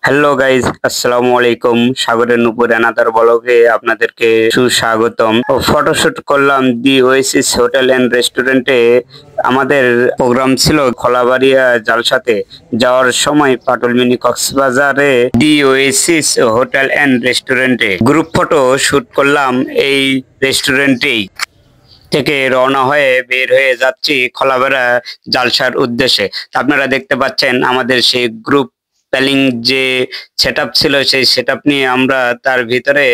Hello guys, আসসালামু আলাইকুম। সাগরের নুপুর এনাদার ব্লগে আপনাদেরকে সুস্বাগতম। ফটোশুট করলাম দি ওয়েসিস হোটেল এন্ড রেস্টুরেন্টে। আমাদের প্রোগ্রাম ছিল খোলাবাড়িয়া জালসাতে। যাওয়ার সময় পাটুল মিনি কক্সবাজারে দি ওয়েসিস হোটেল এন্ড রেস্টুরেন্টে গ্রুপ ফটো শুট করলাম। এই রেস্টুরেন্টেই থেকে রওনা হয়ে বের হয়ে যাচ্ছি খোলাবাড়িয়া জালসার উদ্দেশ্যে। আপনারা দেখতে পাচ্ছেন আমাদের সেই গ্রুপ প্ল্যানিং যে সেটআপ ছিল, সেই সেটআপ নিয়ে আমরা তার ভিতরে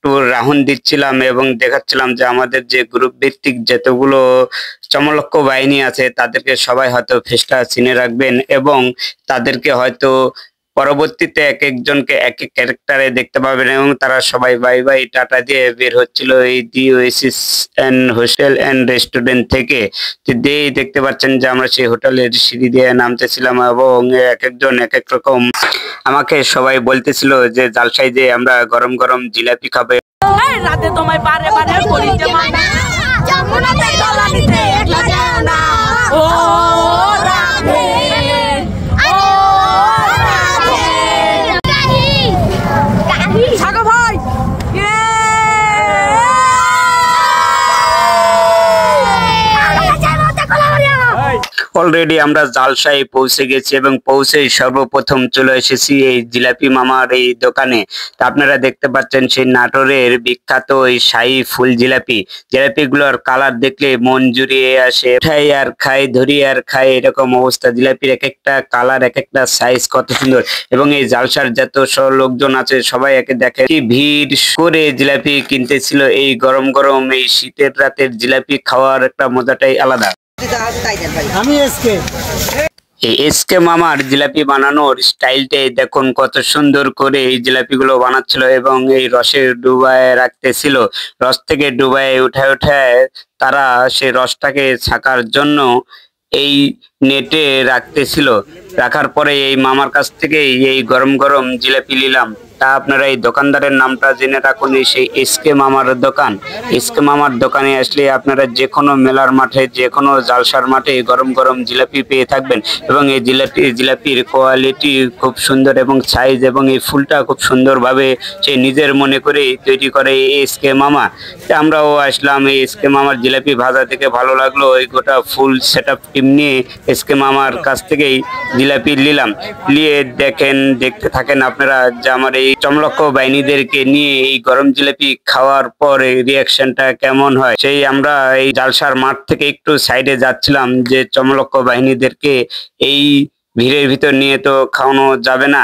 ট্যুর রাউন্ড দিচ্ছিলাম এবং দেখাচ্ছিলাম যে আমাদের যে গ্রুপ ভিত্তিক যতগুলো চমলক্ষ বাহিনী আছে তাদেরকে সবাই হয়তো ফেসটা চিনে রাখবেন এবং তাদেরকে হয়তো পরবর্তীতে এক একজনকে এক এক ক্যারেক্টারে দেখতে পাবেন এবং তারা সবাই বাই বাই টাটা দিয়ে বের হচ্ছিল এই the Oasis and hotel and restaurant থেকে। দেখতে পাচ্ছেন যে আমরা সেই হোটেলের সিঁড়ি দিয়ে নামতেছিলাম এবং এক একজন এক এক রকম আমাকে সবাই বলতেছিল যে জালসায় যে আমরা গরম গরম জিলাপি খাবে। রাতে তোমায় বারে বারে বলি যে মানা যমুনাতে জল নিতে একলা যায় না। ও রাধে ও রাধে কাহি সাগর ভাই অলরেডি আমরা জালসায় পৌঁছে গেছি এবং পৌঁছেই সর্বপ্রথম চলে এসেছি এই জিলাপি মামার এই দোকানে। তা আপনারা দেখতে পাচ্ছেন সেই নাটোরের বিখ্যাত এই শাহী ফুল জিলাপি। জিলাপিগুলোর কালার দেখলে মন জুড়িয়ে আসে। খাই আর খাই, ধরি আর খাই, এরকম অবস্থা। জিলাপির এক একটা কালার, এক একটা সাইজ কত সুন্দর। এবং এই জালসার যত লোকজন আছে সবাই একে দেখে কি ভিড় করে জিলাপি কিনতেছিল। এই গরম গরম এই শীতের রাতের জিলাপি খাওয়ার একটা মজাটাই আলাদা। এই এসকে মামার জিলাপি বানানোর স্টাইলটাই দেখুন, কত সুন্দর করে এই জিলাপিগুলো বানাচ্ছিল এবং এই রসে ডুবায় রাখতেছিল। রস থেকে ডুবায় উঠায় উঠায় তারা সেই রসটাকে ছাকার জন্য এই নেটে রাখতেছিল। রাখার পরে এই মামার কাছ থেকে এই গরম গরম জিলাপি নিলাম। তা আপনারা এই দোকানদারের নামটা জেনে রাখুন, সেই এসকে মামার দোকান। এসকে মামার দোকানে আসলে আপনারা যে কোনো মেলার মাঠে, যে কোনো জালসার মাঠে গরম গরম জিলাপি পেয়ে থাকবেন। এবং এই জিলাপির কোয়ালিটি খুব সুন্দর এবং সাইজ এবং এই ফুলটা খুব সুন্দরভাবে সে নিজের মনে করে তৈরি করে এই এসকে মামা। তা আমরাও আসলাম এই এসকে মামার জিলাপি ভাজা থেকে ভালো লাগলো। এই গোটা ফুল সেটআপ টিম নিয়ে এসকে মামার কাছ থেকেই জিলাপি নিলাম। নিয়ে দেখতে থাকেন আপনারা যে আমার এই চমলক্ষ বাহিনীদেরকে নিয়ে এই গরম জিলাপি খাওয়ার পরে রিয়াকশনটা কেমন হয়। সেই আমরা এই জালসার মাঠ থেকে একটু সাইডে যাচ্ছিলাম যে চমলক্ষ বাহিনীদেরকে এই ভিড়ের ভিতর নিয়ে তো খাওয়ানো যাবে না।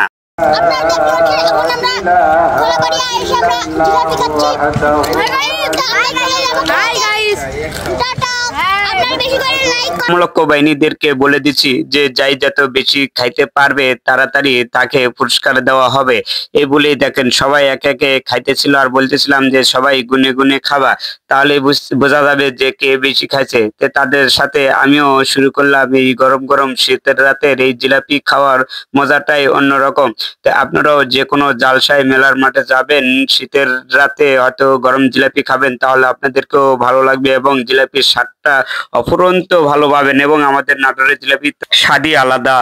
চমলক্ষ বাহিনীদেরকে বলে দিচ্ছি যে যাই যত বেশি খাইতে পারবে তাড়াতাড়ি তাকে পুরস্কার দেওয়া হবে। এই বলেই দেখেন সবাই একে একে খাইতেছিল আর বলতেছিলাম যে সবাই গুনে গুনে খাবা, তাহলে বোঝা যাবে যে কে বেশি খাইছে। তো তাদের সাথে আমিও শুরু করলাম এই গরম গরম শীতের রাতের এই জিলাপি খাওয়ার মজাটাই অন্যরকম। তো আপনারাও যে কোনো জালসায় মেলার মাঠে যাবেন, শীতের রাতে হয়তো গরম জিলাপি খাবেন, তাহলে আপনাদেরকেও ভালো লাগবে এবং জিলাপির স্বাদটা অফুরন্ত ভালো পাবেন। এবং আমাদের নাটোরের জিলাপির স্বাদই আলাদা।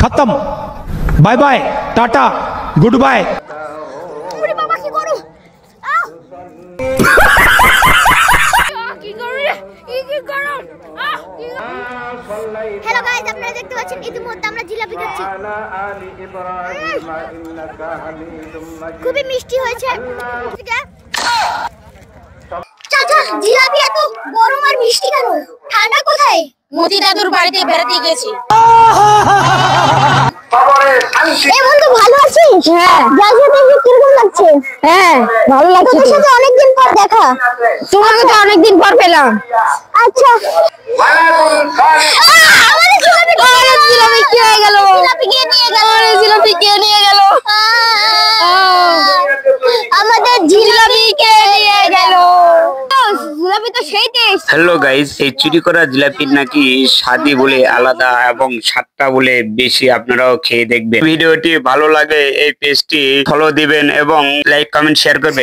खत्म, bye bye, tata, goodbye. Hello guys, আপনারা দেখতে পাচ্ছেন ইতিমধ্যে আমরা জিলাপি খাচ্ছি। খুবই মিষ্টি হয়েছে। চাচা, জিলাপি এত গরম আর মিষ্টি কেন? ঠান্ডা কোথায়? মতি দাদুর বাড়িতে বেড়াতে গেছি। এ বন্ধু, ভালো আছিস? হ্যাঁ। জালসা দেখে কিরকম লাগছে? হ্যাঁ, ভালো লাগছে। তোর সাথে অনেকদিন পর দেখা। তোমাকে তো অনেকদিন পর পেলাম। আচ্ছা, আমাদের জিলাপি কি হয়ে গেল? জিলাপি কে নিয়ে গেল? জিলাপি কে নিয়ে গেল? আমাদের জিলাপি কে নিয়ে গেল? জিলাপি তো সেই টেস্ট। হ্যালো গাইস, এই চুরি করা জিলাপির নাকি স্বাদই বলে আলাদা এবং স্বাদটা বলে বেশি। আপনারাও খেয়ে দেখবেন। ভিডিওটি ভালো লাগে এই পেজটি ফলো দিবেন এবং লাইক কমেন্ট শেয়ার করবেন।